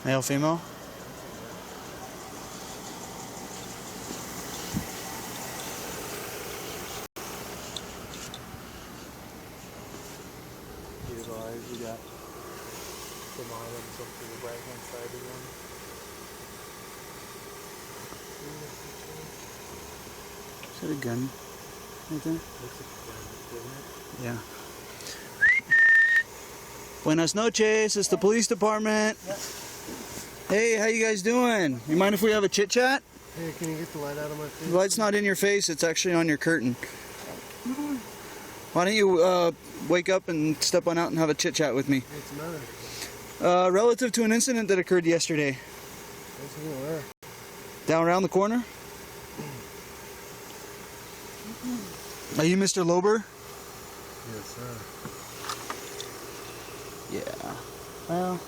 Male, female? We got some items up to the right hand side again. Is that a gun right there? Looks like a gun, doesn't it? Yeah. Buenas noches, it's the police department. Yep. Hey, how you guys doing? You mind if we have a chit chat? Hey, can you get the light out of my face? The light's not in your face, it's actually on your curtain. Why don't you wake up and step on out and have a chit chat with me? What's the matter? Relative to an incident that occurred yesterday. Where? Down around the corner? Are you Mr. Lober? Yes, sir. Yeah. Well,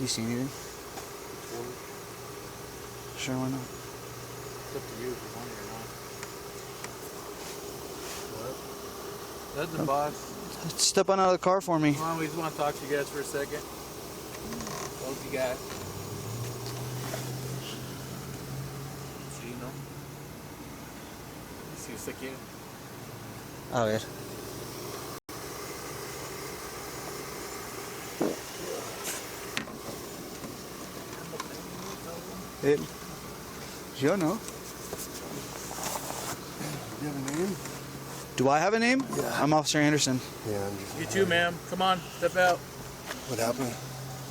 you see anything? Sure, why not? It's up to you if you want it or not. What? That's the boss. Step on out of the car for me. Come on, we just want to talk to you guys for a second. What you got? See, you know? You see what's sick in? A ver. Yo no. Do you have a name? Do I have a name? Yeah. I'm Officer Anderson. Yeah, I'm just... You too, ma'am. Come on, step out. What happened?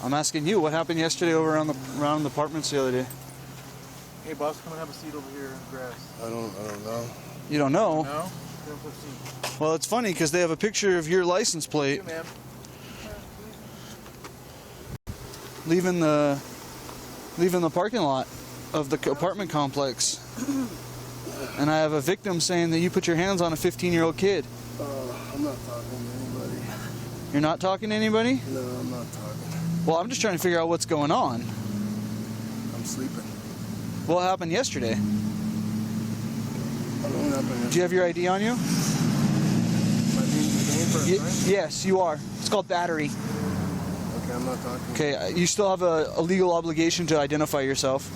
I'm asking you, what happened yesterday over around the apartments the other day? Hey, boss, come and have a seat over here in the grass. I don't know. You don't know? No? Come have a seat. Well, it's funny because they have a picture of your license plate. You, ma'am. Leaving the parking lot of the apartment complex. And I have a victim saying that you put your hands on a 15-year-old kid. I'm not talking to anybody. You're not talking to anybody? No, I'm not talking. Well, I'm just trying to figure out what's going on. I'm sleeping. What happened yesterday? I don't know what happened yesterday. Do you have your ID on you? My name for a crime? Yes, you are. It's called battery. Okay, I'm not talking. Okay, you still have a legal obligation to identify yourself.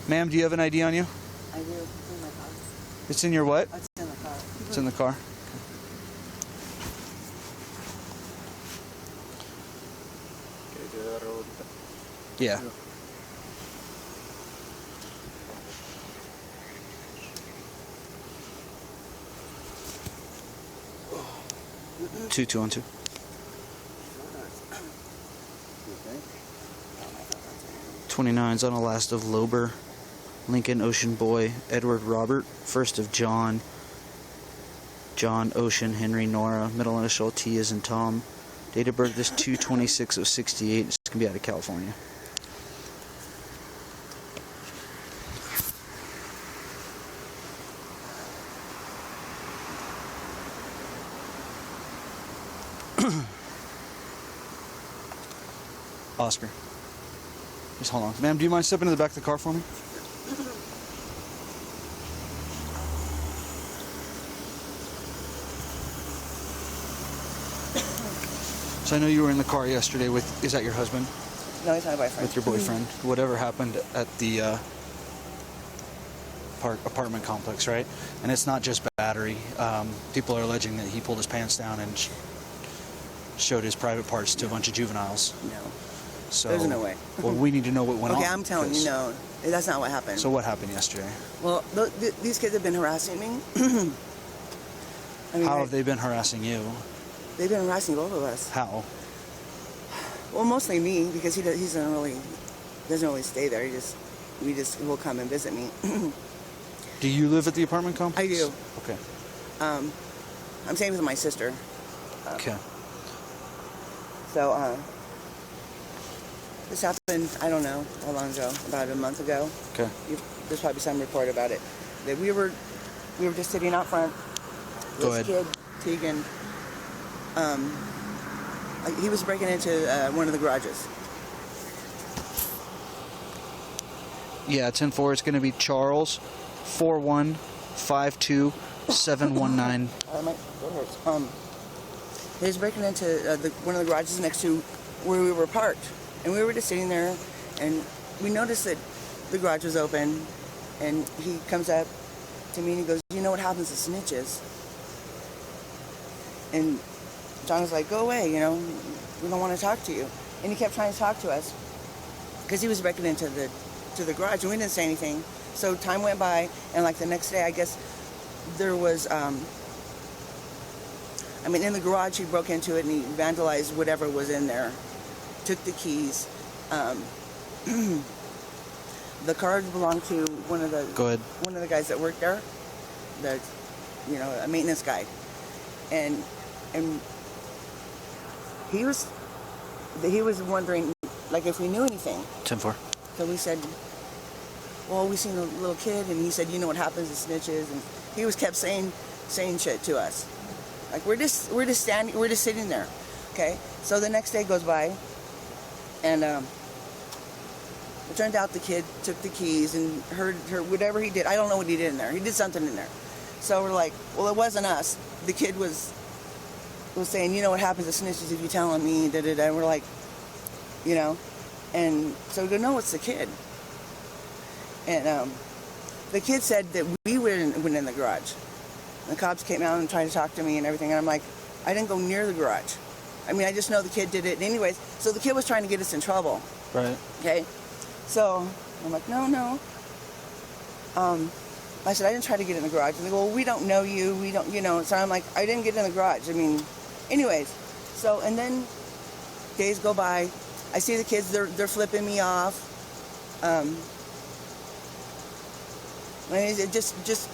Ma'am, do you have an ID on you? I do. It's in my car. It's in your what? It's in the car. It's in the car. Yeah. 2212. Okay. 29's on the last of Lober, Lincoln, Ocean Boy, Edward Robert, first of John, Ocean, Henry, Nora, middle initial T as in Tom. Date of birth is 2/26 of 68. It's going to be out of California. Oscar. Just hold on. Ma'am, do you mind stepping to the back of the car for me? So I know you were in the car yesterday with, is that your husband? No, he's my boyfriend. With your boyfriend. Whatever happened at the apartment complex, right? And it's not just battery. People are alleging that he pulled his pants down and showed his private parts to a bunch of juveniles. No. So, there's no way. Well, we need to know what went on. Okay, I'm telling you, no. That's not what happened. So what happened yesterday? Well, these kids have been harassing me. I mean, How have they been harassing you? They've been harassing both of us. How? Well, mostly me, because he doesn't really stay there. We will come and visit me. Do you live at the apartment complex? I do. Okay. I'm staying with my sister. Okay. So, this happened, I don't know how long ago, about a month ago. Okay. There's probably some report about it. That we were just sitting out front. Go ahead. Kid, Tegan, he was breaking into one of the garages. Yeah, 10-4. It's going to be Charles 4152719. It hurts. He was breaking into one of the garages next to where we were parked. And we were just sitting there, and we noticed that the garage was open, and he comes up to me and he goes, you know what happens to snitches? And John was like, go away, we don't want to talk to you. And he kept trying to talk to us because he was breaking into the garage, and we didn't say anything. So time went by, and like the next day, I guess there was, in the garage, he broke into it and he vandalized whatever was in there, took the keys. The car belonged to one of the guys that worked there, a maintenance guy, and he was wondering like if we knew anything. 10-4. So we said, well, we seen a little kid, and he said, you know what happens to snitches, and he kept saying shit to us. Like we're just sitting there. Okay. So the next day goes by, and it turned out the kid took the keys and heard whatever he did. I don't know what he did in there. He did something in there. So we're like, well, it wasn't us. The kid was saying, you know what happens to snitches if you tell on me, da da da. And we're like, and so we go, no, it's the kid. And the kid said that we went in the garage. The cops came out and tried to talk to me and everything, and I'm like, I didn't go near the garage. I just know the kid did it anyways. So the kid was trying to get us in trouble. Right. Okay. So I'm like, no. I said, I didn't try to get in the garage. And they go, well, we don't know you. We don't, So I'm like, I didn't get in the garage. Anyways. So, and then days go by. I see the kids, they're flipping me off. Just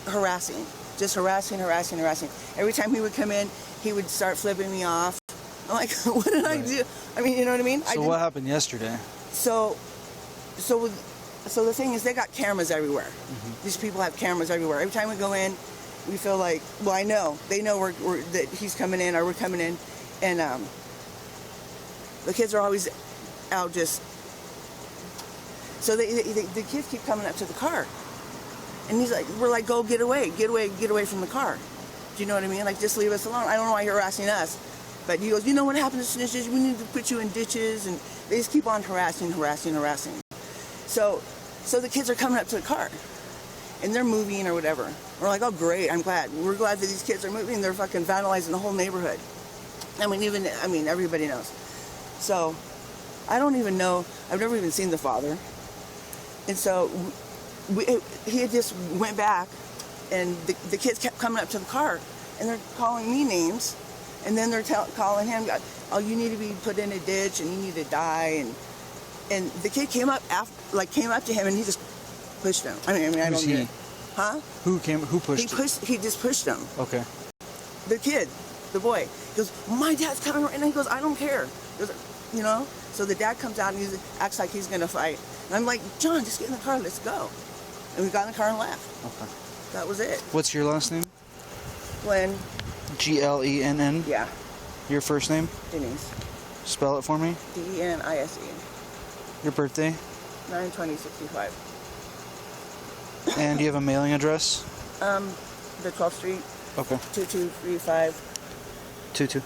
harassing. Just harassing. Every time he would come in, he would start flipping me off. I'm like, what did I do? You know what I mean? So what happened yesterday? So the thing is, they got cameras everywhere. Mm-hmm. These people have cameras everywhere. Every time we go in, we feel like, well, I know. They know that he's coming in or we're coming in. And the kids are always out just... So the kids keep coming up to the car. And we're like, go get away from the car. Do you know what I mean? Like, just leave us alone. I don't know why you're harassing us. But he goes, you know what happens to snitches? We need to put you in ditches. And they just keep on harassing. So the kids are coming up to the car. And they're moving or whatever. We're like, oh, great, I'm glad. We're glad that these kids are moving. They're fucking vandalizing the whole neighborhood. Everybody knows. So I don't even know. I've never even seen the father. And so he had just went back, and the kids kept coming up to the car, and they're calling me names, and then they're calling him, oh, you need to be put in a ditch, and you need to die, and the kid came up to him, and he just pushed him. I don't get it. Huh? Who pushed him? He just pushed him. Okay. The kid, the boy, he goes, my dad's coming right now. He goes, I don't care. He goes, So the dad comes out and he acts like he's gonna fight. And I'm like, John, just get in the car, let's go. And we got in the car and left. Okay. That was it. What's your last name? Glenn. Glenn? Yeah. Your first name? Denise. Spell it for me. Denise. Your birthday? 9/20/65. And do you have a mailing address? The 12th Street. Okay. 2235. 22.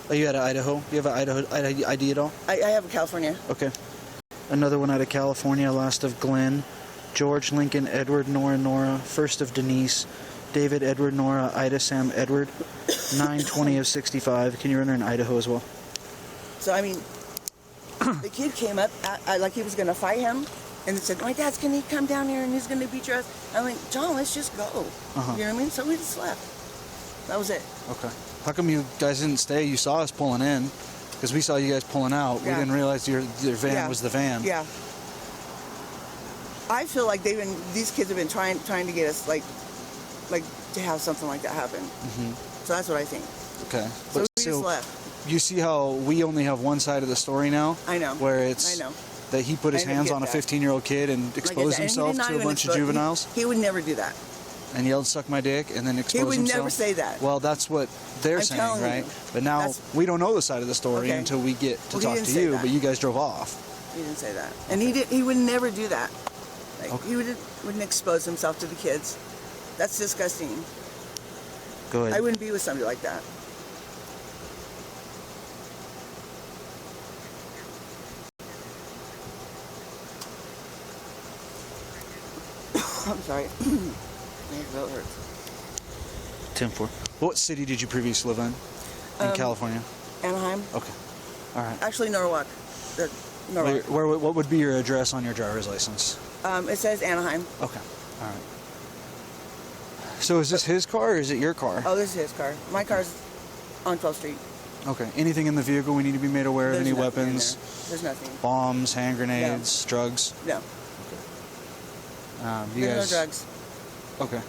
Are you out of Idaho? Do you have an Idaho ID at all? I have a California. Okay. Another one out of California, last of Glenn, George, Lincoln, Edward, Nora, first of Denise, David, Edward, Nora, Ida, Sam, Edward, 9/20/65. Can you run her in Idaho as well? So, the kid came up like he was going to fight him, and said, my dad's going to come down here and he's going to beat your ass. I'm like, John, let's just go. Uh-huh. You know what I mean? So we just left. That was it. Okay. How come you guys didn't stay? You saw us pulling in, because we saw you guys pulling out. Yeah. We didn't realize your van was the van. Yeah. I feel like these kids have been trying to get us like to have something like that happen. Mm-hmm. So that's what I think. Okay. So we just left. You see how we only have one side of the story now? I know. Where it's that he put his hands on a 15-year-old kid and exposed himself to a bunch of juveniles? He would never do that. And yelled, suck my dick, and then expose himself? He would never say that. Well, that's what they're saying, right? But now, we don't know the side of the story until we get to talk to you, but you guys drove off. He didn't say that. And he would never do that. He wouldn't expose himself to the kids. That's disgusting. Go ahead. I wouldn't be with somebody like that. I'm sorry. My throat hurts. 10-4. What city did you previously live in California? Anaheim. Okay. All right. Actually, Norwalk. Norwalk. What would be your address on your driver's license? It says Anaheim. Okay. All right. So is this his car or is it your car? Oh, this is his car. My car's on 12th Street. Okay. Anything in the vehicle we need to be made aware of? There's Any nothing in weapons? there. There's nothing. Bombs, hand grenades, drugs? No. You There's guys... no drugs. Okay.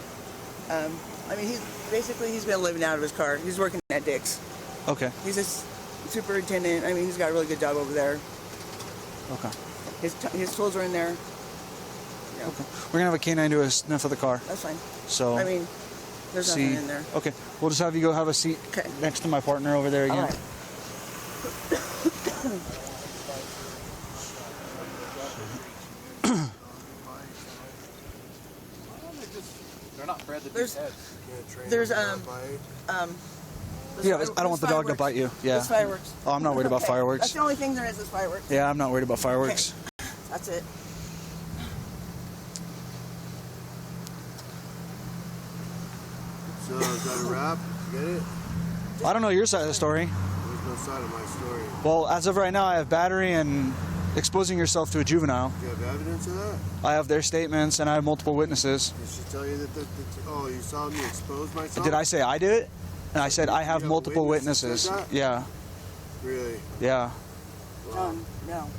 I mean, he's been living out of his car. He's working at Dick's. Okay. He's a superintendent. I mean, he's got a really good job over there. Okay. His tools are in there. Yeah. Okay. We're gonna have a canine do a sniff of the car. That's fine. So. I mean, there's nothing in there. Okay. We'll just have you go have a seat next to my partner over there again. All right. They're not bred to be There's- pets. There's Yeah, I don't want the dog to bite you. Yeah. There's fireworks. Oh, I'm not worried about Okay. fireworks. That's the only thing there is fireworks. Yeah, I'm not worried about fireworks. Okay. That's it. So, is that a wrap? Get it? I don't know your side of the story. There's no side of my story. Well, as of right now, I have battery and exposing yourself to a juvenile. Do you have evidence of that? I have their statements and I have multiple witnesses. Did she tell you that oh, you saw me expose myself? Did I say I did it? And I said I have You have multiple witnesses witnesses. that? Yeah. Really? Yeah. No.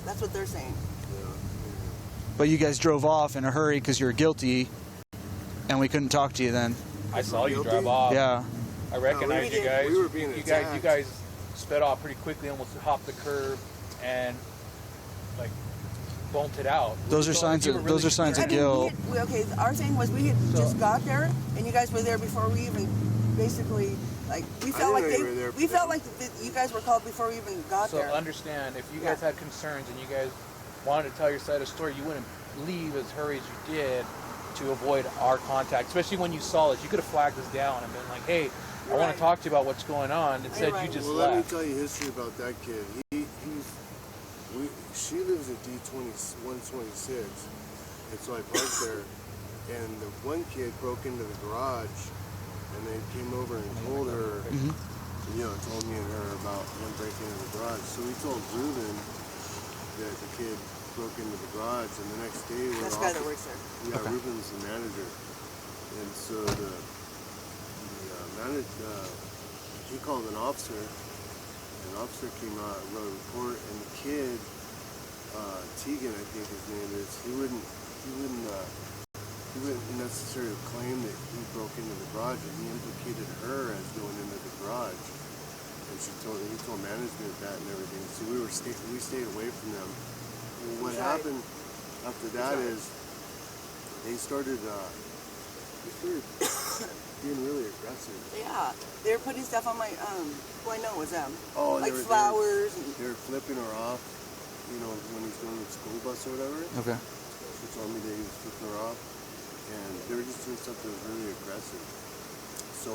That's what they're saying. Yeah. But you guys drove off in a hurry because you're guilty, and we couldn't talk to you then. I saw you Guilty? drive off. Yeah. I recognized you guys. We were being you attacked. guys sped off pretty quickly, almost hopped the curb, and like bolted out. Those are So signs you of were really signs of I mean, guilt. okay, our thing was we had just got there, and you guys were there before we even basically, like, we felt like didn't know you were there. we felt like you guys were called before we even got So there. understand, if you guys had concerns and you guys wanted to tell your side of the story, you wouldn't leave as hurry as you did to avoid our contact, especially when you saw us. You could have flagged us down and been like, hey, I want to talk to you about what's going on. Instead, right. you just Well, left. let me tell you history about that kid. She lives at D126, and so I parked there, and the one kid broke into the garage, and they came over and told her, told me and her about him breaking into the garage. So we told Ruben that the kid broke into the garage, and the next day we're That's the off. guy that works there. Yeah, Okay. Ruben's the manager, and so the manager, he called an officer. An officer came out, wrote a report, and the kid, Tegan, I think his name is, he wouldn't necessarily claim that he broke into the garage, and he implicated her as going into the garage. And he told management that and everything. So we stayed away from them. And what happened after that is they started being really aggressive. Yeah, they were putting stuff on my who I know was them. Oh, like flowers. They were flipping her off, when he's going to the school bus or whatever. Okay. She told me that he was flipping her off, and they were just doing something really aggressive. So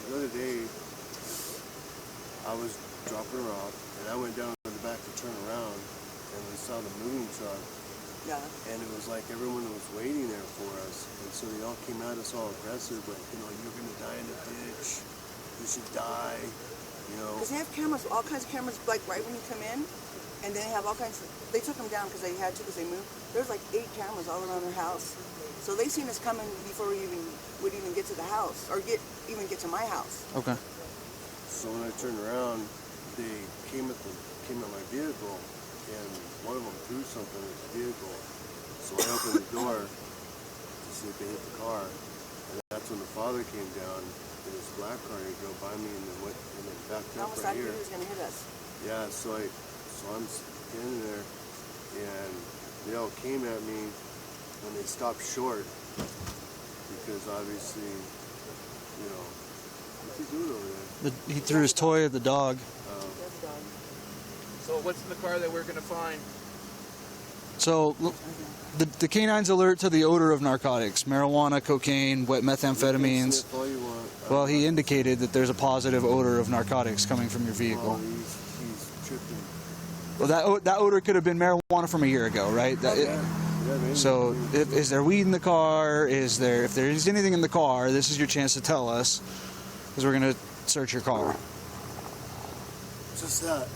the other day, I was dropping her off, and I went down to the back to turn around, and we saw the moving truck. Yeah. And it was like everyone was waiting there for us, and so they all came at us all aggressive, like, you're gonna die in a ditch, you should die, Because they have cameras, all kinds of cameras, like right when you come in, and then they have all kinds of, they took them down because they had to, because they moved. There's like 8 cameras all around their house. So they seen us coming before we would even get to the house, or even get to my house. Okay. So when I turned around, they came at my vehicle, and one of them threw something at the vehicle. So I opened the door to see if they hit the car, and that's when the father came down in his black car. He drove by me and then backed I up almost right thought he here. was going to hit us. Yeah, so I'm standing there, and they all came at me when they stopped short, because obviously, what's he doing over there? He threw his toy at the dog. There's a dog. So what's in the car that we're going to find? So the canines alert to the odor of narcotics, marijuana, cocaine, wet methamphetamines. Sniff all you want. Well, he indicated that there's a positive odor of narcotics coming from your Oh, vehicle. he's tripping. Well, that odor could have been marijuana from a year ago, right? Maybe. So, is there weed in the car? If there's anything in the car, this is your chance to tell us, because we're gonna search your car. Just that.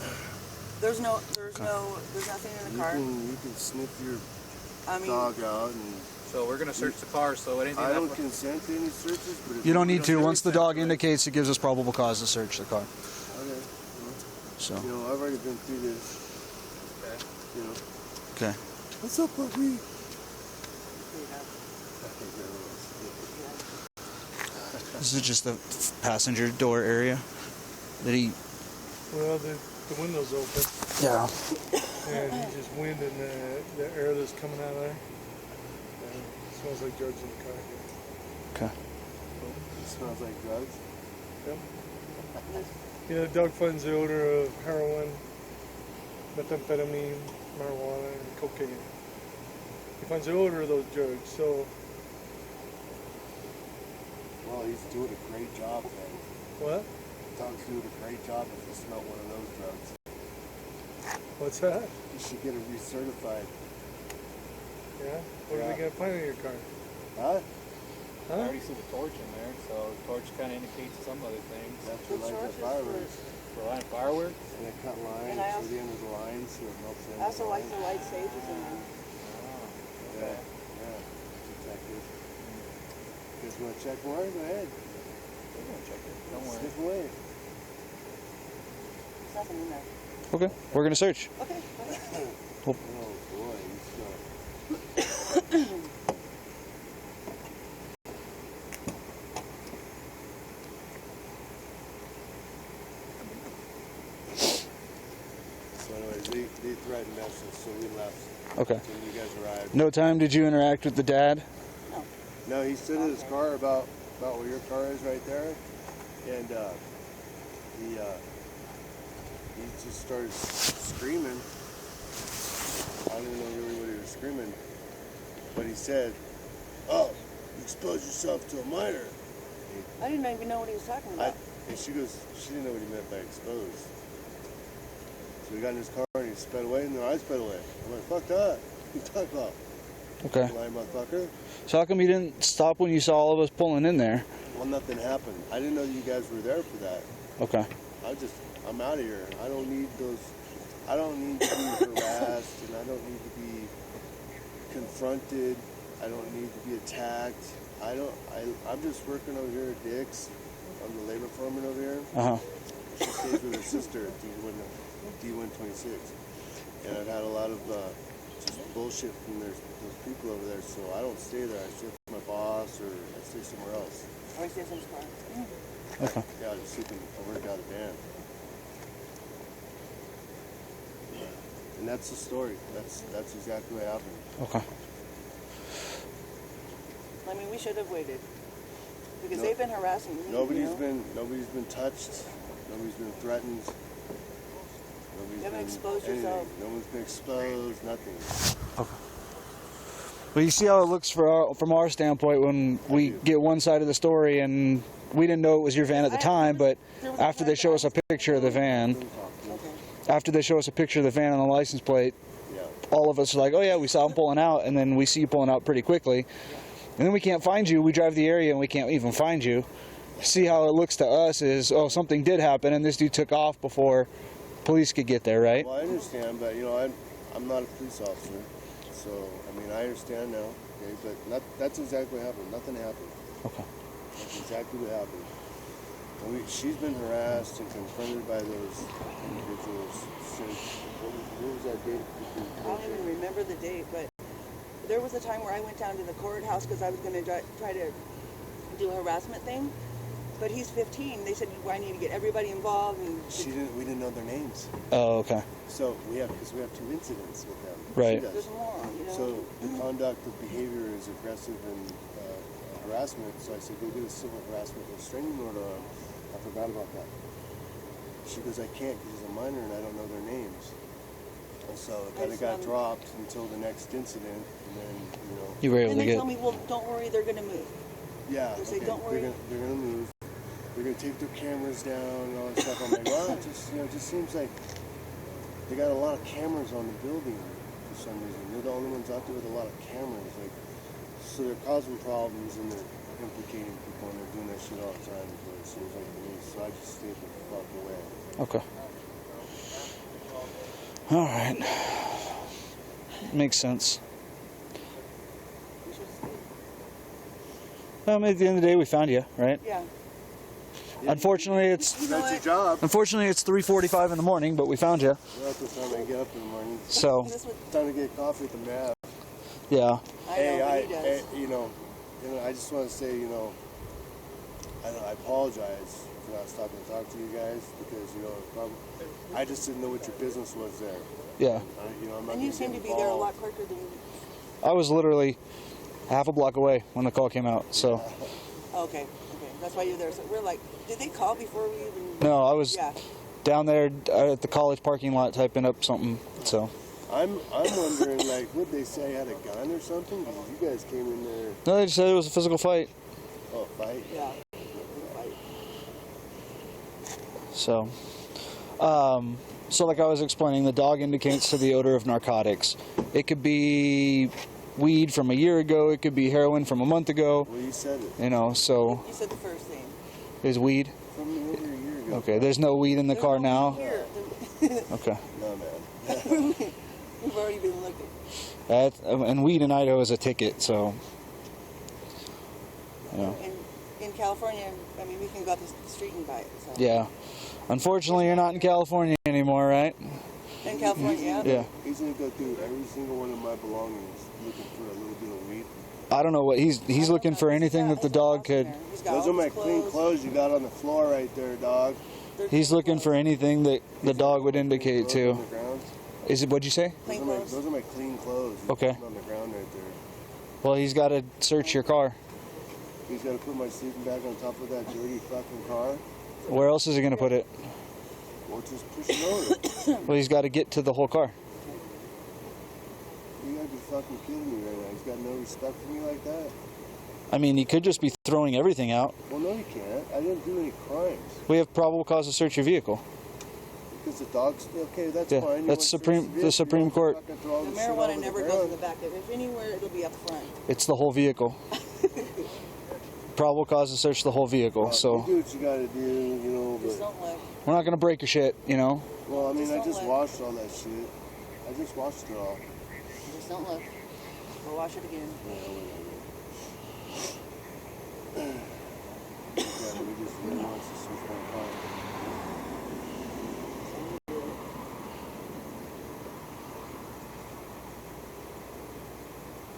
There's nothing in the car. You can sniff your I mean, dog out, and So we're gonna search the car. So anything I that don't consent to any searches. But if You don't need to. don't Once the consent dog to it. indicates, it gives us probable cause to search the car. Okay. So, You know, I've already been through this. Okay. You know. okay. What's up, puppy? This is just the passenger door area that he. Well, the window's open, Yeah. and he's just winding the air that's coming out of there. And it smells like drugs in the car. Okay. It smells like drugs. Yep. Yeah, the dog finds the odor of heroin, methamphetamine, marijuana, and cocaine. He finds the odor of those drugs, so Well, he's doing a great job, man. what? Dog's doing a great job if he smelled one of those drugs. What's that? You should get him recertified. Yeah? What are they going to find in your car? Huh? I Huh? already see the torch in there, so the torch kind of indicates some other things. That's for like the fireworks. For lighting fireworks. And they cut lines And I to the end of the line so it melts in. I also like the light stages in there. Yeah, yeah. Detective. You guys want to check more? Go ahead. We're gonna check it. Don't worry. Sniff away. There's nothing in there. Okay. We're gonna search. Okay. Oh boy, he's So anyways, they threatened us, and so we left Okay. when you guys arrived. No time did you interact with the dad? No, he stood in his car about where your car is right there, and he just started screaming. I don't know really what he was screaming, but he said, "Oh, you exposed yourself to a minor." I didn't even know what he was talking I, about. and she didn't know what he meant by exposed. So he got in his car and he sped away, and then I sped away. I went, "Fuck that! What are you talking about? Okay. Lying motherfucker." So how come you didn't stop when you saw all of us pulling in there? Well, nothing happened. I didn't know that you guys were there for that. Okay. I'm out of here. I don't need those. I don't need to be harassed, and I don't need to be confronted. I don't need to be attacked. I'm just working over here at Dick's. I'm the labor foreman over here. Uh huh. She stays with her sister at D126. And I've had a lot of just bullshit from those people over there, so I don't stay there. I stay with my boss, or I stay somewhere else. Or he stays in his car. Okay. Yeah, I just sleeping. I work out of the van. And that's the story. That's exactly what happened. Okay. I mean, we should have waited. Because No. they've been harassing me. Nobody's you know? been touched. Nobody's been threatened. Nobody's You haven't been exposed anything. yourself. No one's been exposed. Nothing. Well, you see how it looks from our standpoint when we get one side of the story, and we didn't know it was your van at the time, but after they show us a picture of the van, after they show us a picture of the van on the license plate, Yeah. all of us are like, oh yeah, we saw him pulling out, and then we see you pulling out pretty quickly. And then we can't find you. We drive the area and we can't even find you. See how it looks to us is, oh, something did happen and this dude took off before police could get there, right? Well, I understand, but you know, I'm not a police officer, so I mean, I understand now. Okay, but that's exactly what happened. Nothing happened. Okay. That's exactly what happened. And she's been harassed and confronted by those individuals since. What was that date? I don't even remember the date, but there was a time where I went down to the courthouse because I was going to try to do a harassment thing. But he's 15. They said, I need to get everybody involved. And We didn't know their names. Oh, okay. So because we have 2 incidents with them. Right. She does. there's more, you know. So the conduct of behavior is aggressive and harassment. So I said, go get a civil harassment restraining order on. I forgot about that. She goes, I can't because he's a minor and I don't know their names. And so it kind of got dropped until the next incident, and then, you know. You were able And to they get. tell me, well, don't worry, they're going to move. Yeah, They say, okay. "Don't worry." They're gonna move. They're gonna take their cameras down and all that stuff. I'm like, well, it just seems like they got a lot of cameras on the building for some reason. They're the only ones out there with a lot of cameras. Like, so they're causing problems and they're implicating people and they're doing that shit all the time. Is what it seems like to me. So I just stayed the fuck away. Okay. All right. Makes sense. At the end of the day, we found you, right? Yeah. Unfortunately, it's You know That's your what? job. unfortunately it's 3:45 in the morning, but we found you. That's the time I get up in the morning. So This was, Time to get coffee at the Map. yeah, I know what he does. you know, I just want to say, you know, I apologize for not stopping to talk to you guys because, you know, I just didn't know what your business was there. yeah. You know, I'm not And you gonna seem get to be there a involved. lot quicker than. I was literally half a block away when the call came out. So Okay. That's why you're there. So we're like, did they call before we even? no, I was Yeah. down there at the college parking lot typing up something. So I'm wondering, like, would they say I had a gun or something? Because you guys came in there, no, they just said it was a physical fight. oh, fight. Yeah. So, so like I was explaining, the dog indicates to the odor of narcotics. It could be weed from a year ago. It could be heroin from a month ago. Well, you said it. You know, so You said the first thing. is weed. From over a year ago. Okay, there's no weed in the car now. Here. Okay, No, man. We've already been looking. and weed in Idaho is a ticket. So, you know, In California, I mean, we can go out the street and buy it. So. yeah. Unfortunately, you're not in California anymore, right? In California, yeah. Yeah. He's gonna go through every single one of my belongings looking for a little bit of weed. I don't know what he's looking for anything that the dog could. Those are my clean clothes you got on the floor right there, dog. He's looking for anything that the dog would indicate Clothes to. on the ground. Is it what'd you say? Clean clothes. Those are my clean clothes. Okay. On the ground right there. Well, he's got to search your car. He's got to put my sleeping bag on top of that dirty fucking car. Where else is he going to put it? Or just push it over. Well, he's got to get to the whole car. You gotta be fucking kidding me right now. He's got no respect for me like that. I mean, he could just be throwing everything out. Well, no, you can't. I didn't do any crimes. We have probable cause to search your vehicle. Because the dog's okay. That's Yeah, fine. You that's want to Supreme- search the vehicle, Supreme you don't Court. fucking throw all The this shit all marijuana over never the goes in ground. the back. If anywhere, it'll be up front. It's the whole vehicle. Probable cause to search the whole vehicle. You So do what you gotta do, you know. Just But, don't look. we're not going to break your shit, you know. well, I mean, I Just just don't washed all that shit. I just washed it all. Just don't look. We'll wash it again. Yeah, we just really wants to switch my car.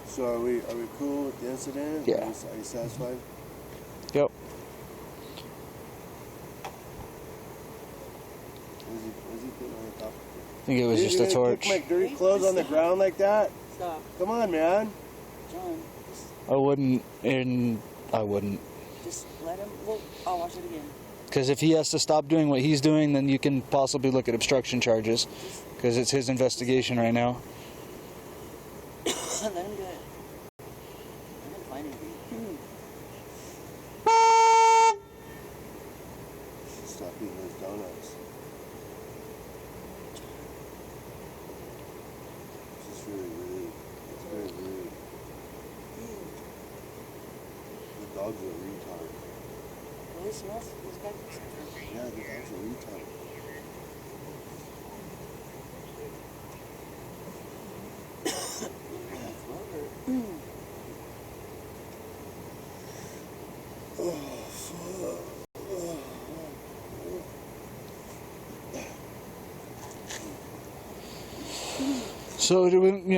So are we cool with the incident? Yeah. Are you satisfied? Yep. Was he putting on the top? I think it was just a torch. Put my dirty clothes on the ground like that? Stop. Come on, man. John, I wouldn't, and I wouldn't. just let him. Well, I'll wash it again. Because if he has to stop doing what he's doing, then you can possibly look at obstruction charges. Because it's his investigation right now. Let him do it. I'm gonna find him. Stop eating those donuts. This is really rude. It's very rude. The dog's a retard. Really smells. This guy. Yeah, the dog's a retard. So,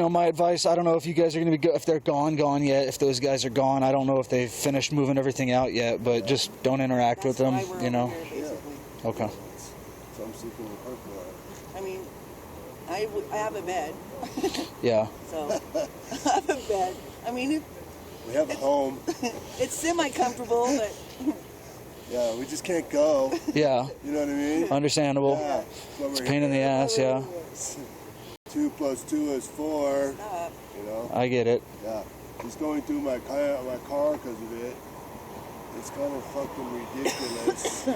my advice, I don't know if you guys are going to be, if they're gone yet, if those guys are gone. I don't know if they've finished moving everything out yet, but just don't interact with them, That's why we're you know. over here, basically. Okay. So I'm sleeping in the parking lot. I mean, I have a bed, Yeah. so I have a bed. I mean, We have a home. it's semi-comfortable, but Yeah, we just can't go. Yeah. You know what I mean? Understandable. Yeah. It's a pain in the ass, yeah. 2 plus 2 is 4. Stop. You know? I get it. Yeah. He's going through my car because of it. It's kind of fucking ridiculous.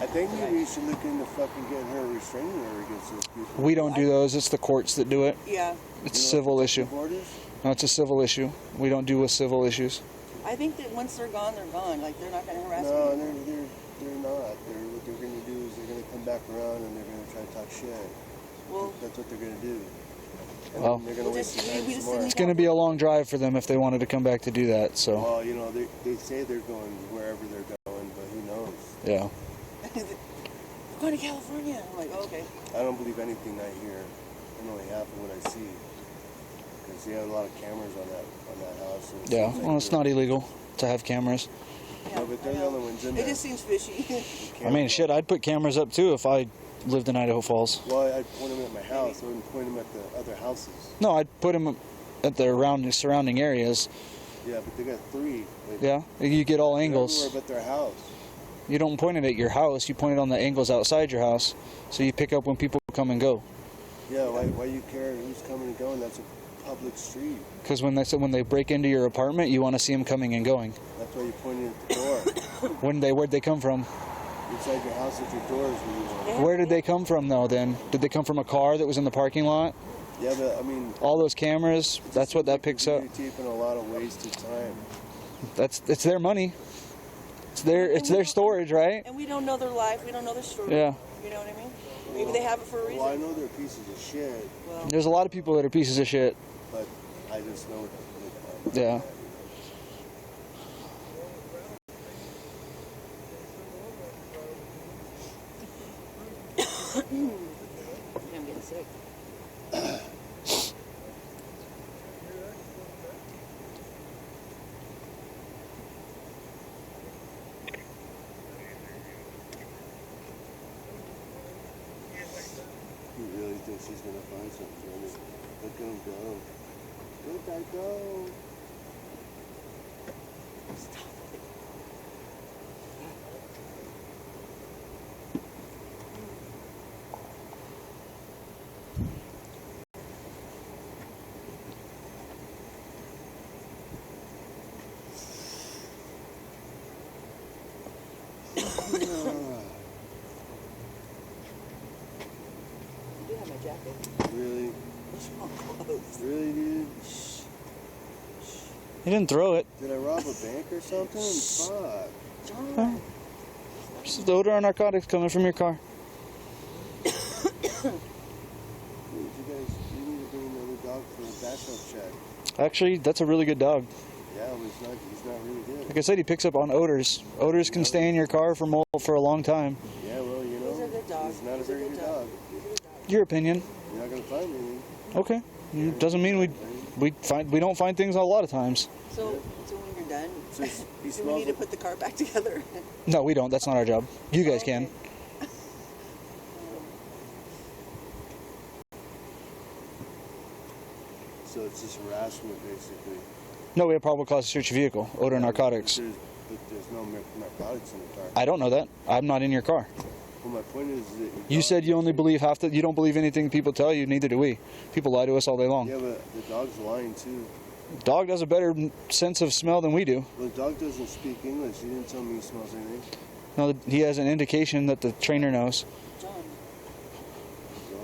I think maybe we should look into fucking getting her a restraining order against those people. We don't do those. It's the courts that do it. Yeah. It's a civil issue. No, it's a civil issue. We don't do with civil issues. I think that once they're gone, they're gone. Like, they're not going to harass me. No, they're not. What they're going to do is they're going to come back around and they're going to try to talk shit. Well, that's what they're going to do. And well, they're going to waste their time some more. It's going to be a long drive for them if they wanted to come back to do that. So. Well, you know, they say they're going wherever they're going, but who knows? Yeah. We're going to California. I'm like, oh, okay. I don't believe anything I hear. I'm only half of what I see. Because they have a lot of cameras on that house. Yeah, well, it's not illegal to have cameras. Yeah, no, but they're the only ones in there. It just seems fishy. I mean, shit, I'd put cameras up too if I lived in Idaho Falls. Well, I'd point them at my house. I wouldn't point them at the other houses. No, I'd put them at the surrounding areas. Yeah, but they got 3. Like, yeah, you get all angles. Everywhere but their house. You don't point it at your house. You point it on the angles outside your house, so you pick up when people come and go. Yeah, why you care who's coming and going? That's a public street. Because when they break into your apartment, you want to see them coming and going. That's why you pointed at the door. Where'd they come from? Inside your house at your door is where you want. Where did they come from though? Then did they come from a car that was in the parking lot? Yeah, but I mean, all those cameras. That's what that picks up. You're taking a lot of wasted time. It's their money. It's their storage, right? And we don't know their life. We don't know their story. Yeah. You know what I mean? Maybe they have it for a reason. Well, I know they're pieces of shit. Well, there's a lot of people that are pieces of shit. But I just know what yeah. I'm getting sick. He really thinks he's gonna find something. Look at him go. Look at him go. Stop it. Really? Really, dude? He didn't throw it. Did I rob a bank or something? Fuck. John. This is the odor of narcotics coming from your car. You need to bring another dog for a background check. Actually, that's a really good dog. Yeah, but he's not really good. Like I said, he picks up on odors. Odors can stay in your car for a long time. Yeah, well, you know, He's a good dog. he's not a very good dog. Your opinion. You're not gonna find anything. Okay. Doesn't mean we don't find things a lot of times. So when you're done, So he do we need to put the car back together? No, we don't. That's not our job. You guys can. So it's just harassment, basically. No, we have probable cause to search your vehicle. Odor of narcotics. But there's no narcotics in the car. I don't know that. I'm not in your car. Well, my point is that You said you only believe you don't believe anything people tell you. Neither do we. People lie to us all day long. Yeah, but the dog's lying too. Dog has a better sense of smell than we do. Well, the dog doesn't speak English. He didn't tell me he smells anything. No, he has an indication that the trainer knows. John. So,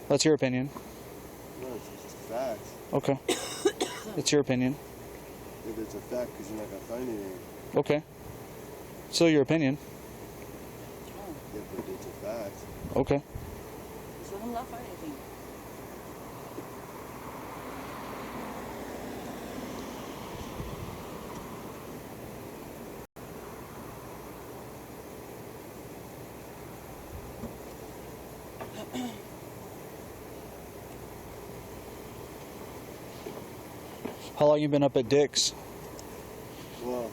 That's your opinion. no, it's just a fact. Okay. It's your opinion. If it's a fact, because you're not gonna find anything. Okay. Still your opinion. Yeah, but it's a fact. Okay. So I'm not finding anything. How long you been up at Dick's? Well,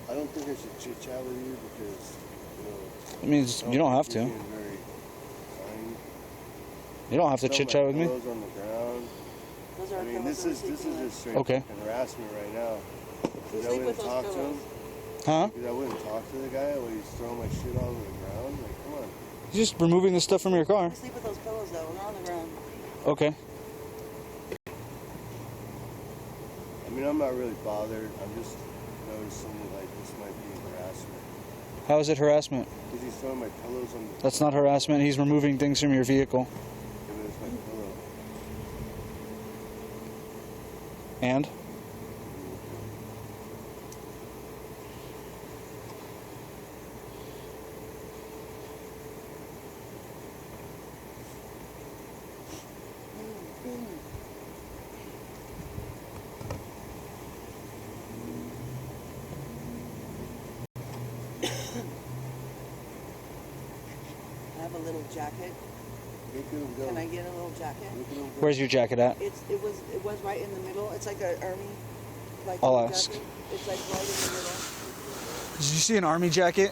I don't think I should chit chat with you because, you know. I mean, you don't have to. you're being very kind. You don't have to Some chit chat with me. pillows on the ground. Those are I mean, pillows this that is we're sleeping just straight Okay. fucking harassment right now. Because I sleep wouldn't with those talk to pillows. him. Huh? Because I wouldn't talk to the guy while he's throwing my shit all over the ground. Like, come on. You're just removing the stuff from your car. with. We sleep with those pillows though. We're on the ground. Okay. I mean, I'm not really bothered. I'm just noticing that, like, this might be harassment. How is it harassment? Because he's throwing my pillows on the... That's not harassment. He's removing things from your vehicle. And there's my pillow. And? I have a little jacket. Look at him go. Can I get a little jacket? Look at him go. Where's your jacket at? It was right in the middle. It's like an army. Like I'll little ask. jacket. It's like right in the middle. Did you see an army jacket?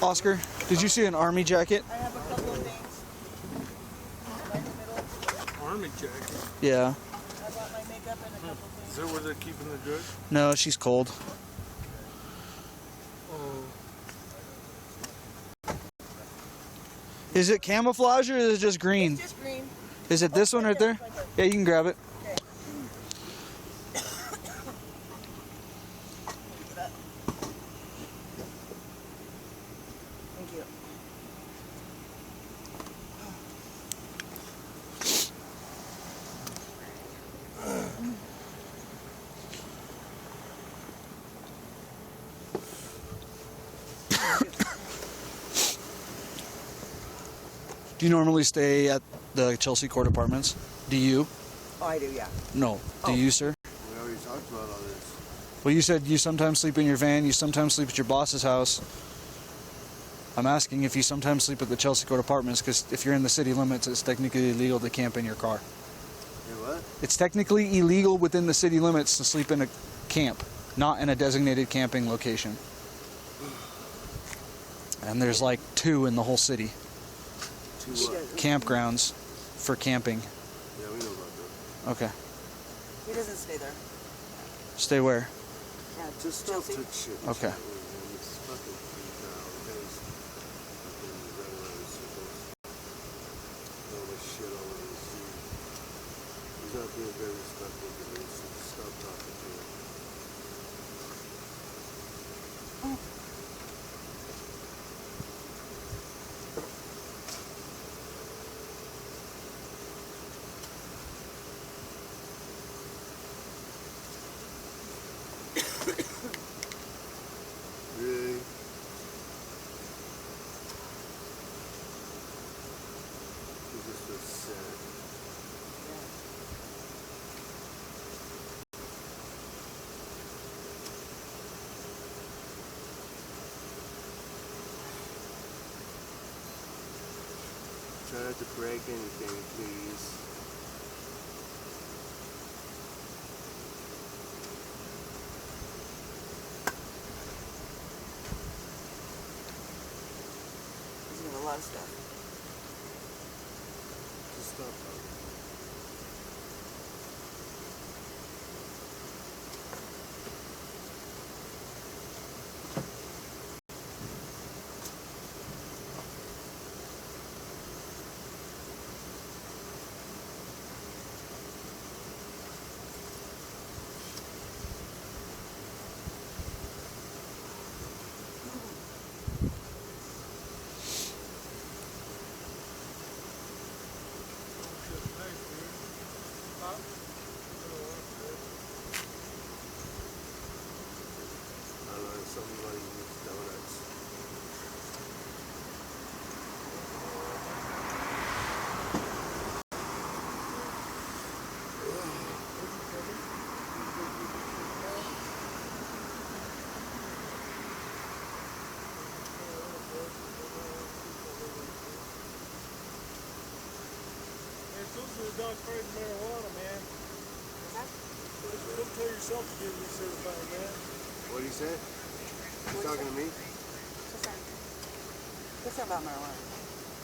Oscar, did you see an army jacket? I have a couple of things. Right in the middle. Army jacket. Yeah. I brought my makeup and a couple Is things. that where they're keeping the goods? No, she's cold. Oh. Is it camouflage or is it just green? It's just green. Is it this one right there? Yeah, you can grab it. Okay. Thank you. Do you normally stay at the Chelsea Court Apartments? Do you? Oh, I do, yeah. No. Do you, sir? We already talked about all this. Well, you said you sometimes sleep in your van, you sometimes sleep at your boss's house. I'm asking if you sometimes sleep at the Chelsea Court Apartments, because if you're in the city limits, it's technically illegal to camp in your car. Hey, what? It's technically illegal within the city limits to sleep in a camp, not in a designated camping location. And there's like 2 in the whole city. To what? Campgrounds for camping. Yeah, we know about that. Okay. He doesn't stay there. Stay where? Yeah, Just don't Chelsea. touch shit. Okay. It's fucking futile. Guys fucking run around in circles. Throw my shit all over the street. He's not being very respectful to me, so stop talking to him. Really? He's just so sad. Try not to break anything, please. He's got a lot of stuff. Just stop talking. I don't know, somebody needs donuts. It's also the dog fighting marijuana, man. Don't tell yourself to get recertified, man. What did he say? He's talking to me? What's that about marijuana?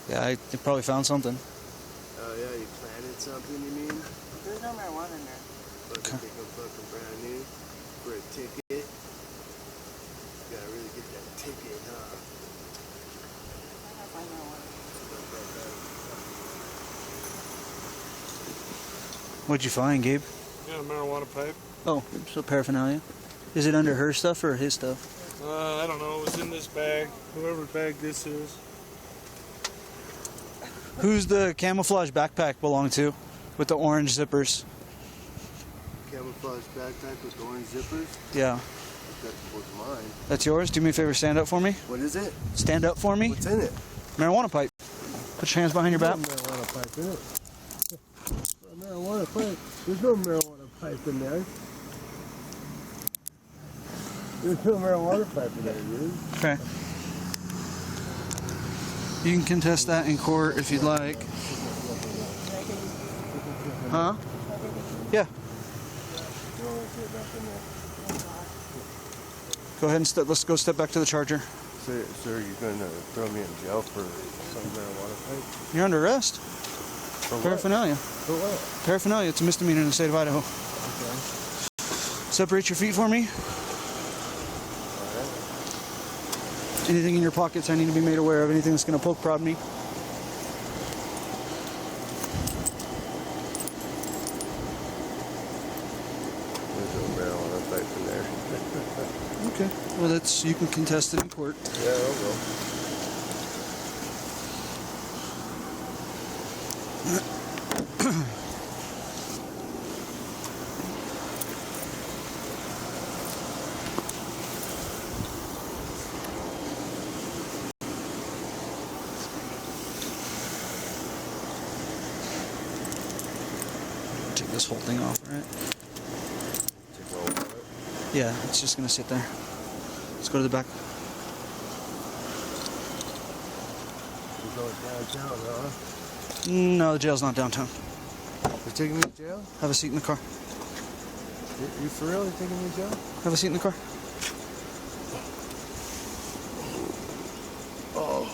Yeah, I probably found something. Oh yeah, you planted something, you mean? There's no marijuana in there. Fucking think I'm fucking brand new for a ticket. Gotta really get that ticket, huh? I find marijuana. What'd you find, Gabe? Yeah, a marijuana pipe. Oh, so paraphernalia. Is it under her stuff or his stuff? I don't know. It was in this bag. Whoever bag this is. Who's the camouflage backpack belong to with the orange zippers? Camouflage backpack with orange zippers. Yeah. That was mine. That's yours? Do me a favor, stand up for me. What is it? Stand up for me. What's in it? Marijuana pipe. Put your hands behind your back. There's no marijuana pipe in it. A marijuana pipe. There's no marijuana pipe in there. There's no marijuana pipe in there, dude. Okay. You can contest that in court if you'd like. Huh? Yeah. Go ahead and let's go step back to the charger. Sir, you're going to throw me in jail for some marijuana pipe? You're under arrest. For what? Paraphernalia. For what? Paraphernalia. It's a misdemeanor in the state of Idaho. Okay. Separate your feet for me. Anything in your pockets I need to be made aware of? Anything that's going to poke prod me? There's no marijuana pipe in there. Okay. Well, you can contest it in court. Yeah, I'll go. Take this whole thing off, right? Take all of it. Yeah, it's just going to sit there. Let's go to the back. We're going downtown, huh? No, the jail's not downtown. You're taking me to jail? Have a seat in the car. You for real? You're taking me to jail? Have a seat in the car. Oh.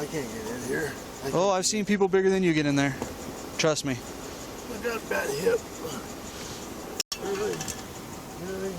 I can't get in here. Oh, I've seen people bigger than you get in there. Trust me. I got a bad hip. Really? Really?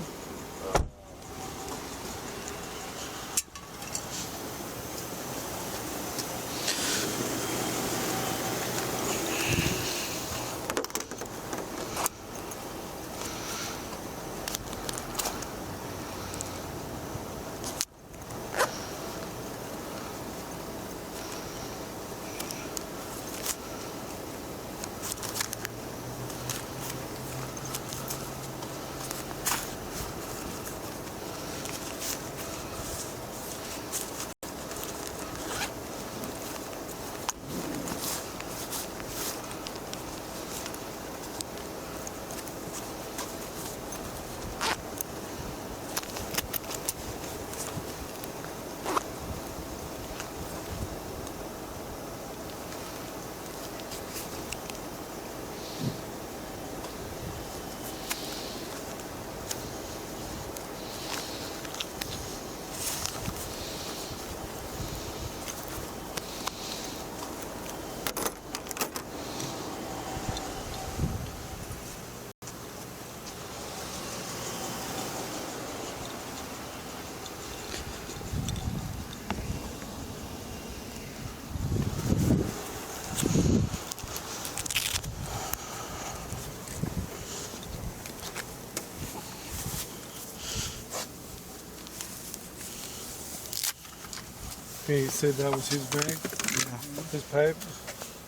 He said that was his bag? Yeah. His pipe?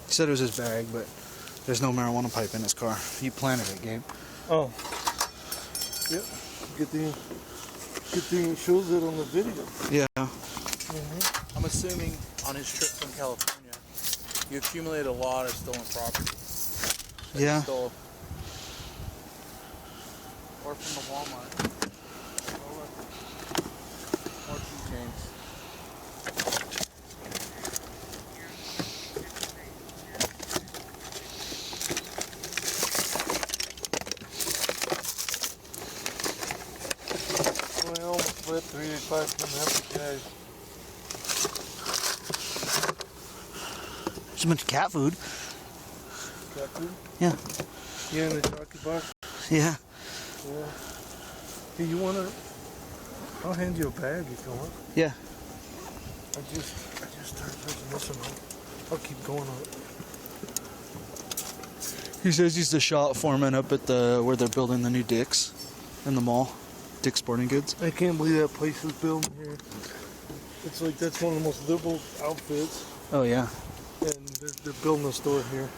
He said it was his bag, but there's no marijuana pipe in his car. He planted it, Gabe. Oh. Yep. Good thing he shows it on the video. Yeah. I'm assuming on his trip from California, you accumulated a lot of stolen property. that you Yeah. Stole. Or from the Walmart. Or keychains. My helmet flipped 385 from empty cash. There's a bunch of cat food. Cat food? Yeah. Yeah, in the jockey box. Yeah. Yeah. Hey, you wanna? I'll hand you a bag if you want. Yeah. I just started putting this one on. I'll keep going on it. He says he's the shop foreman up at the where they're building the new Dick's in the mall. Dick's Sporting Goods. I can't believe that place was built here. It's like that's one of the most liberal outfits, Oh yeah. and they're building a store here.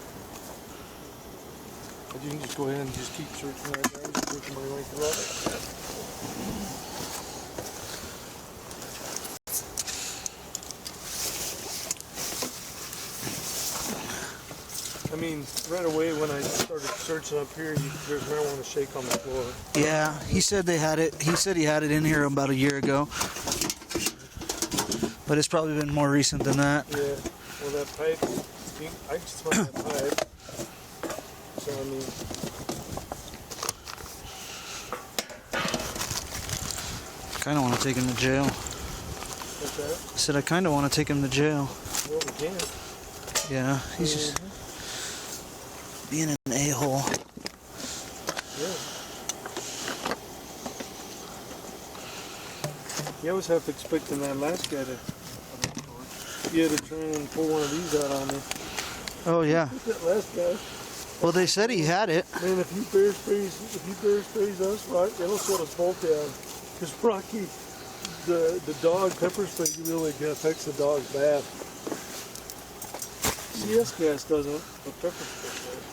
But you can just go ahead and just keep searching right there. Just working my way through it. I mean, right away when I started searching up here, there's marijuana shake on the floor. Yeah, he said they had it. He said he had it in here about a year ago. But it's probably been more recent than that. Yeah, well that pipe, I just smell that pipe. So I mean, Kind of want to take him to jail. what's that? I said I kind of want to take him to jail. Well, we can. Yeah, he's just being an a-hole. Yeah. You always have to expect that last guy to. You had to try and pull one of these out on me. Oh yeah. That last guy. Well, they said he had it. Man, if he bear sprays us, right, it'll shut us both down. Because Rocky, the dog pepper spray really affects the dog's bath. CS gas doesn't, but pepper spray does.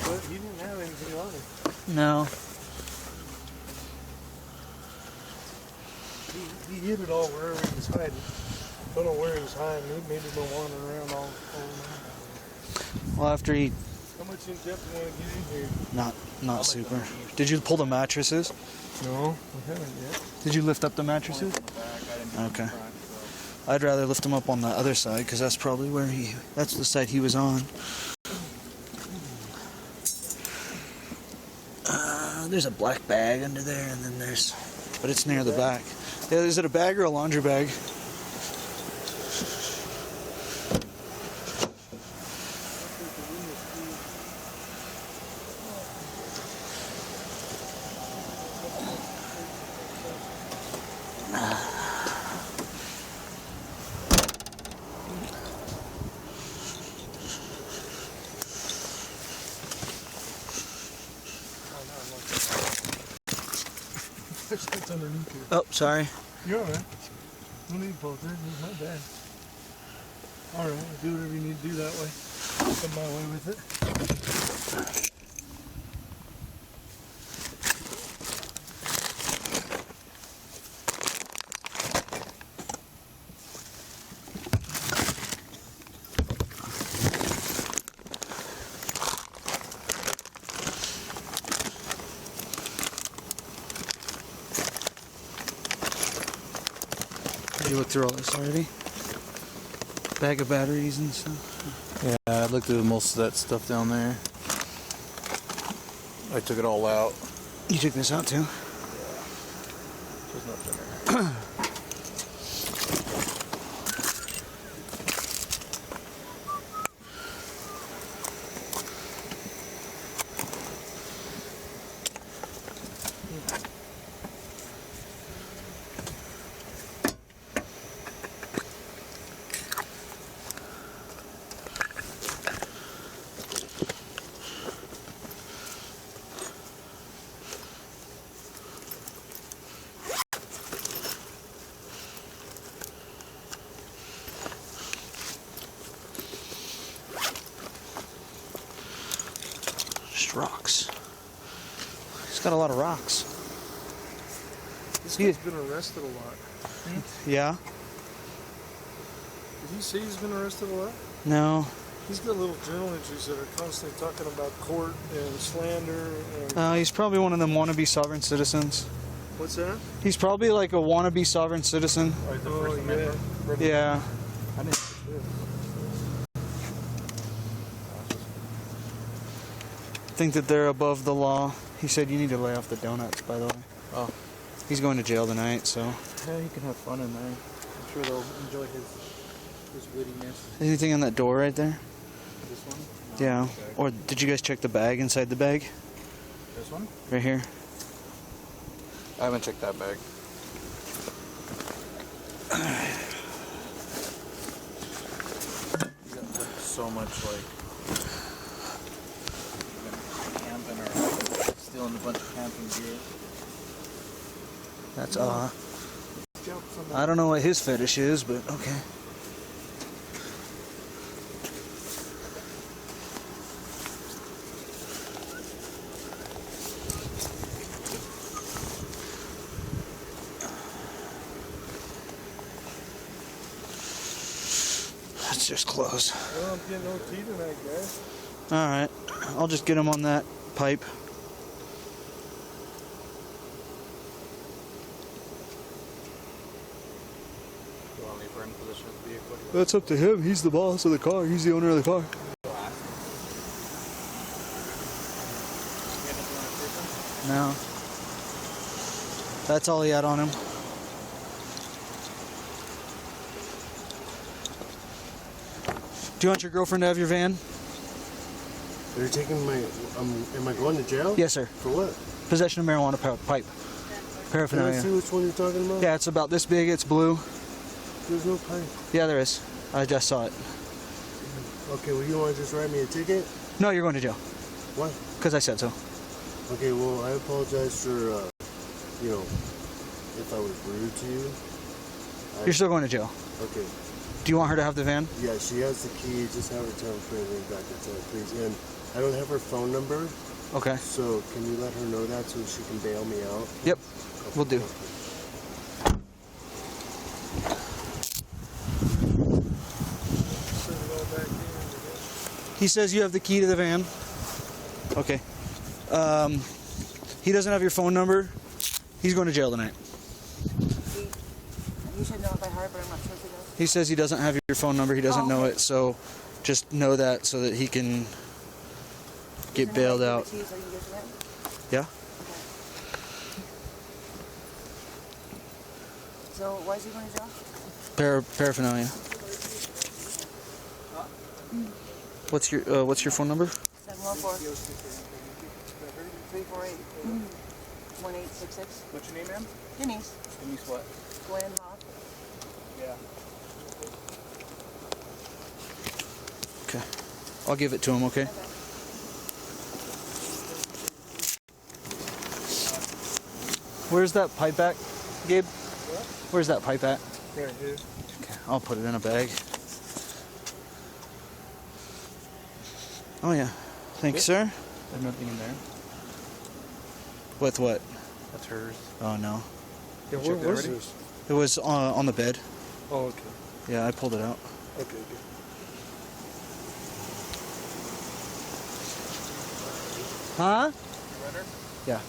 But he didn't have anything on him. No. He hid it all wherever he was hiding. Don't know where he was hiding. Maybe been wandering around all night. Well, after he How much in depth do you want to get in here? not super. Did you pull the mattresses? No, we haven't yet. Did you lift up the mattresses? Okay. I'd rather lift them up on the other side because that's probably where that's the side he was on. There's a black bag under there, and then but it's near the back. Yeah, is it a bag or a laundry bag? It's underneath here. Oh, sorry. You're alright. No need to pull it there. It's not bad. Alright, do whatever you need to do that way. Come my way with it. You looked through all this already? Bag of batteries and stuff? Yeah, I looked through most of that stuff down there. I took it all out. You took this out too? There's nothing there. Just rocks. He's got a lot of rocks. This guy's been arrested a lot. Yeah? Did he say he's been arrested a lot? No. He's got little journal entries that are constantly talking about court and slander and... He's probably one of them wannabe sovereign citizens. What's that? He's probably like a wannabe sovereign citizen. Like the Oh, First Amendment. Yeah. I didn't. Think that they're above the law. He said you need to lay off the donuts, by the way. Oh. He's going to jail tonight, so. Yeah, he can have fun in there. I'm sure they'll enjoy his This wittiness. Anything on that door right there? This one? Yeah. Okay. Or did you guys check the bag inside the bag? This one? Right here. I haven't checked that bag. You got so much like camping or stealing a bunch of camping gear. That's I don't know what his fetish is, but okay. Let's just close. Well, I'm getting OT tonight, guys. All right, I'll just get him on that pipe. You want me for in position of the vehicle? That's up to him. He's the boss of the car. He's the owner of the car. No. That's all he had on him. Do you want your girlfriend to have your van? They're taking my. Am I going to jail? Yes, sir. For what? Possession of marijuana pipe. Can I see Paraphernalia. which one you're talking about? Yeah, it's about this big. It's blue. There's no pipe. Yeah, there is. I just saw it. Okay, well, you want to just write me a ticket? No, you're going to jail. Why? Because I said so. Okay, well, I apologize for, if I was rude to you. You're still going to jail. Okay. Do you want her to have the van? Yeah, she has the key. Just have her tell her put everything back inside, please. And I don't have her phone number, Okay. so can you let her know that so she can bail me out? Yep. We'll do. Send it all back in, I guess. He says you have the key to the van. Okay. He doesn't have your phone number. He's going to jail tonight. You should know it by heart, but I'm not sure if he does. He says he doesn't have your phone number. He doesn't know it, so just know that so that he can get Is there no bailed way to out. give it to you so you can give it to him? Yeah? Okay. So why is he going to jail? Paraphernalia. What's your phone number? 714-348-1866. What's your name, ma'am? Denise. Denise what? Glenn Hoff. Yeah. Okay. I'll give it to him, okay? Where's that pipe at, Gabe? Where's that pipe at? Right here. Okay, I'll put it in a bag. Oh yeah. Thanks, sir. There's nothing in there. With what? That's hers. Oh no. Yeah, Check where that was already? this? It was on the bed. Oh, okay. Yeah, I pulled it out. Okay, good. Huh? You run her? Yeah.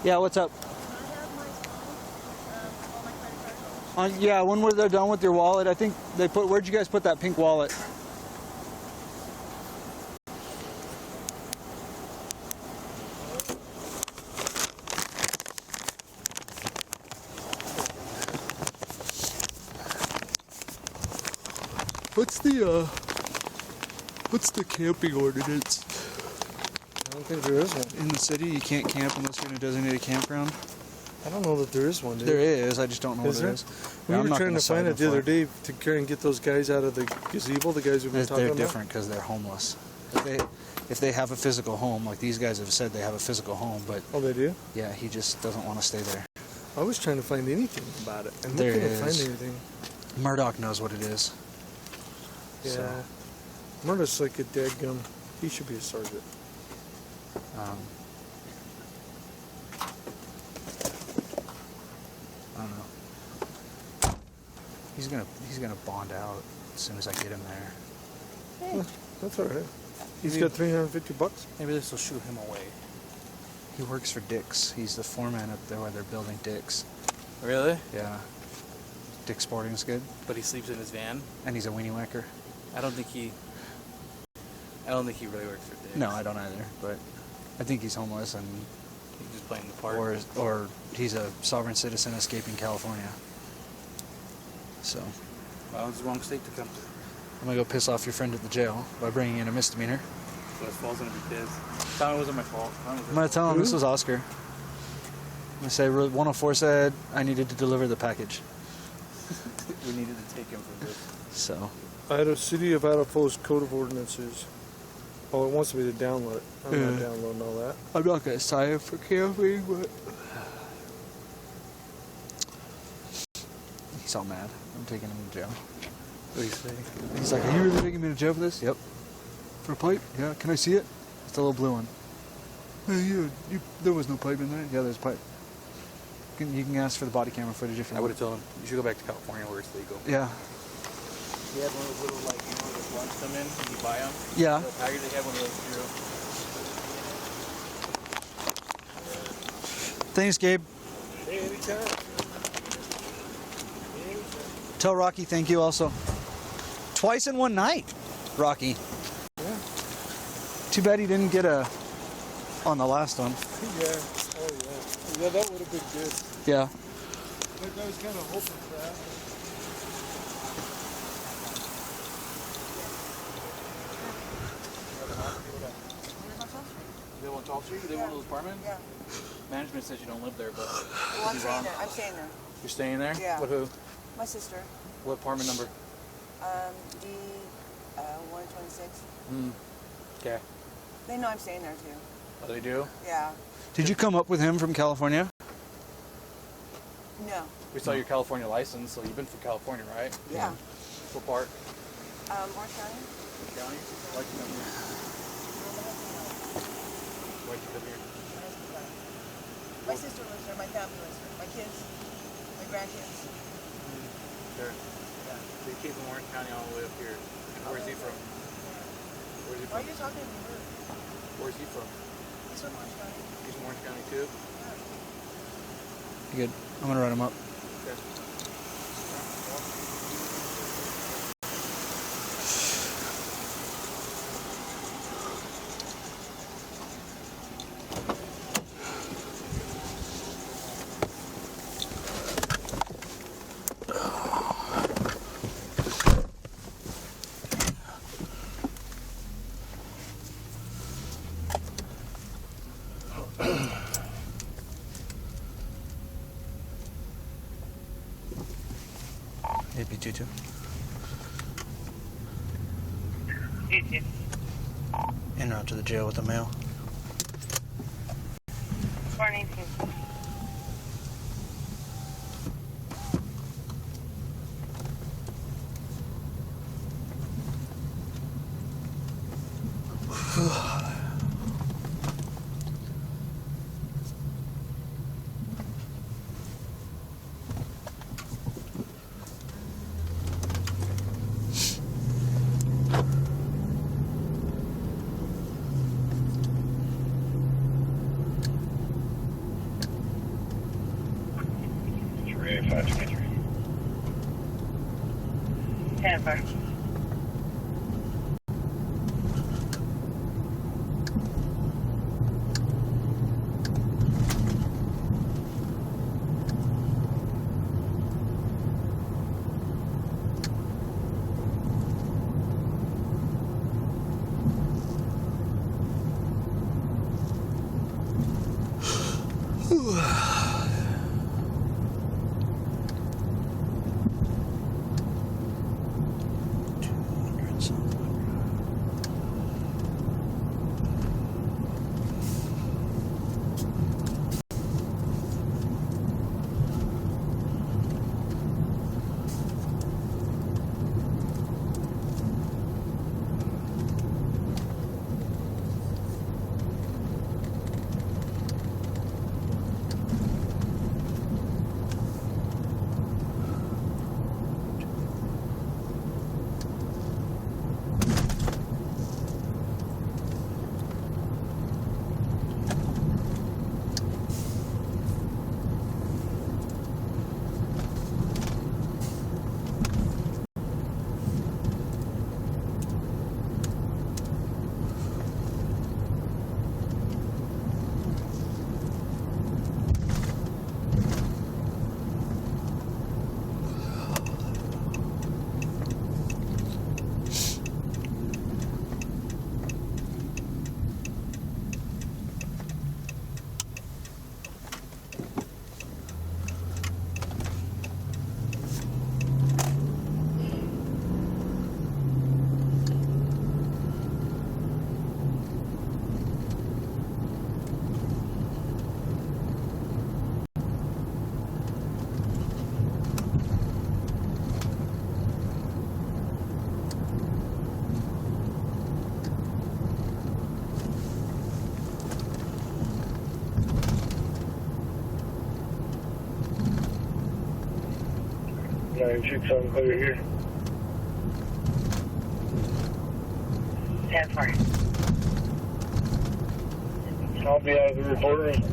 Yeah, what's up? Yeah, when they're done with your wallet, I think they put. Where'd you guys put that pink wallet? What's the camping ordinance? Town think there is one. In the city, you can't camp unless you're in a designated campground. I don't know that there is one, dude. There is. I just don't know what there? it is. We Yeah, were I'm not trying gonna to find cite it the them other for it. day to try and get those guys out of the gazebo, the guys we've been talking They're about. different because they're homeless. If they have a physical home, like these guys have said they have a physical home, but Oh, they do? yeah, he just doesn't want to stay there. I was trying to find anything about it, and There we couldn't is. find anything. Murdoch knows what it is. Yeah. So, Murdoch's like a dead gum. He should be a sergeant. I don't know. He's gonna bond out as soon as I get him there. That's all right. He's got $350. Maybe this will shoot him away. He works for Dick's. He's the foreman up there where they're building Dick's. Really? Yeah. Dick's Sporting's good, But he sleeps in his van. and he's a weenie whacker. I don't think he really works for Dick. No, I don't either. But I think he's homeless, and He's just playing the part. or he's a sovereign citizen escaping California. So Well, it's the wrong state to come to. I'm gonna go piss off your friend at the jail by bringing in a misdemeanor. So his fault's gonna be his. Tell me it wasn't my fault. I'm gonna tell him this was Oscar. I'm gonna say 104 said I needed to deliver the package. We needed to take him for this. So City of Idaho Falls Code of Ordinances. Oh, it wants me to download it. I'm not Yeah. downloading all that. I'm not gonna sign up for camping, but he's all mad. I'm taking him to jail. What do you say? He's like, "Are you really taking me to jail for this?" Yep. For a pipe? Yeah. Can I see it? It's the little blue one. There was no pipe in there. Yeah, there's a pipe. You can ask for the body camera footage if you I would want. have told him you should go back to California where it's legal. Yeah. He had one of those little, like, you know, those ones come in and you buy them. Yeah. The package, they had one of those too. Thanks, Gabe. Hey, anytime. Tell Rocky thank you also. Twice in one night, Rocky. Yeah. Too bad he didn't get a on the last one. Yeah. Oh, yeah. Yeah, that would have been good. Yeah. I was kind of hoping for that. They want to talk to you? They want those apartments? Yeah. Management says you don't live there, but Well, I'm staying there. I'm staying there. you're staying there? Yeah. With who? My sister. What apartment number? D 126. Okay. They know I'm staying there too. Oh, they do? Yeah. Did you come up with him from California? No. We saw your California license, so you've been from California, right? Yeah. What part? Orange County. County? Why'd you come here? Why'd you come here? My sister lives there. My family lives there. My kids. My grandkids. There. Yeah. So you came from Orange County all the way up here. Where's he from? Where's he Why are from? you talking to me? Rude? Where's he from? He's from Orange County. He's from Orange County too? Good. I'm gonna write him up. Okay. AP22. En route to the jail with the mail. Morning. Tampa. 967 clear here. 10-4. I'll be out of the report room.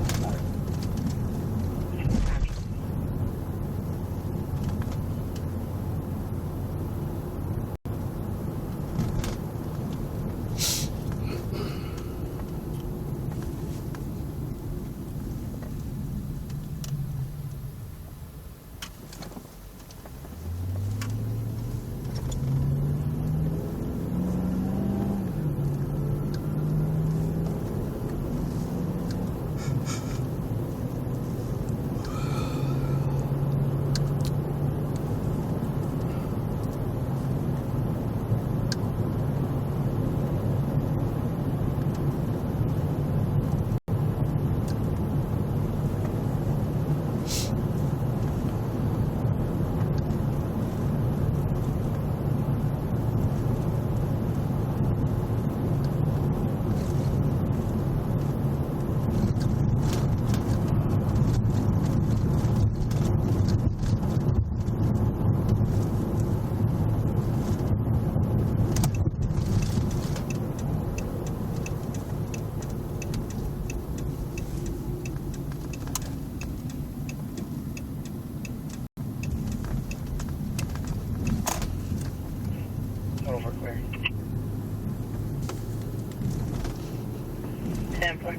Over clear. 10-4.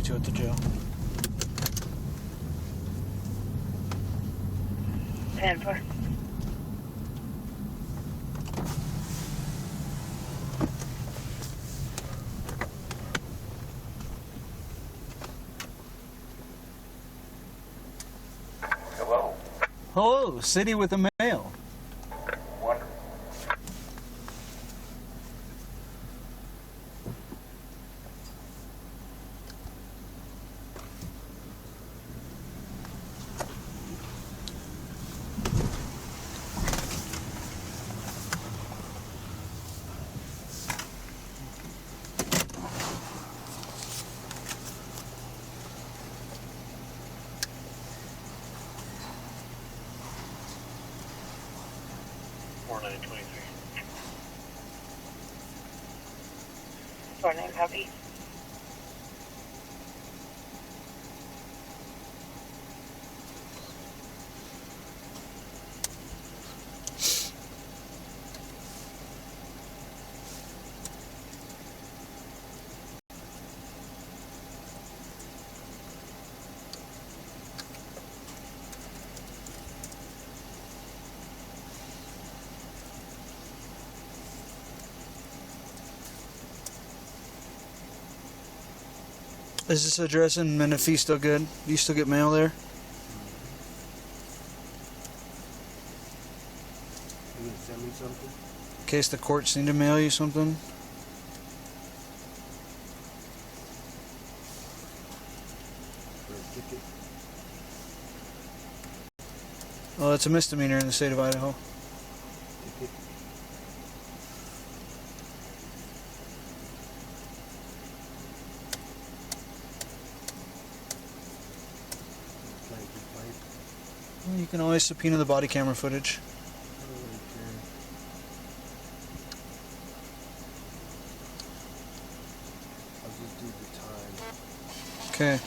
At the jail. 10-4. Hello. Hello, City with the Mail. Wonderful. 4-9 copy. Is this address in Menifee still good? Do you still get mail there? You gonna send me something? In case the courts need to mail you something? For a ticket? Well, it's a misdemeanor in the state of Idaho. Ticket? Well, you can always subpoena the body camera footage. I'll just do the time. Okay.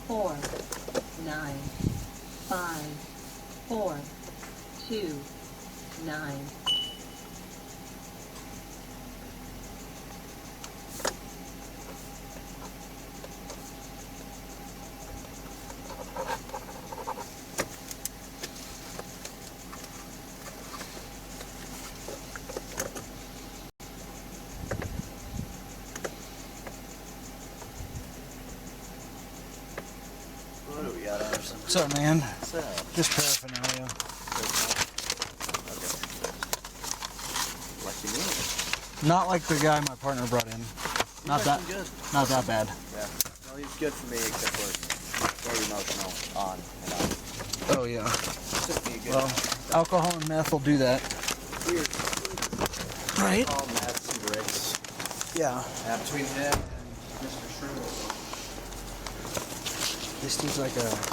Four, 9, 5, 4, 2, 9. What do we got, Anderson? What's up, man? What's up? Just paraphernalia. Okay. Lucky me. Not like the guy my partner brought in. Not He's that. actually good. Not that bad. Yeah. No, he's good for me, except for very emotional on and off. Oh yeah. Took me a good Well, alcohol and meth will do that. weird. Right? All mad cigarettes. Yeah. Between him and Mr. Shrew. This dude's like a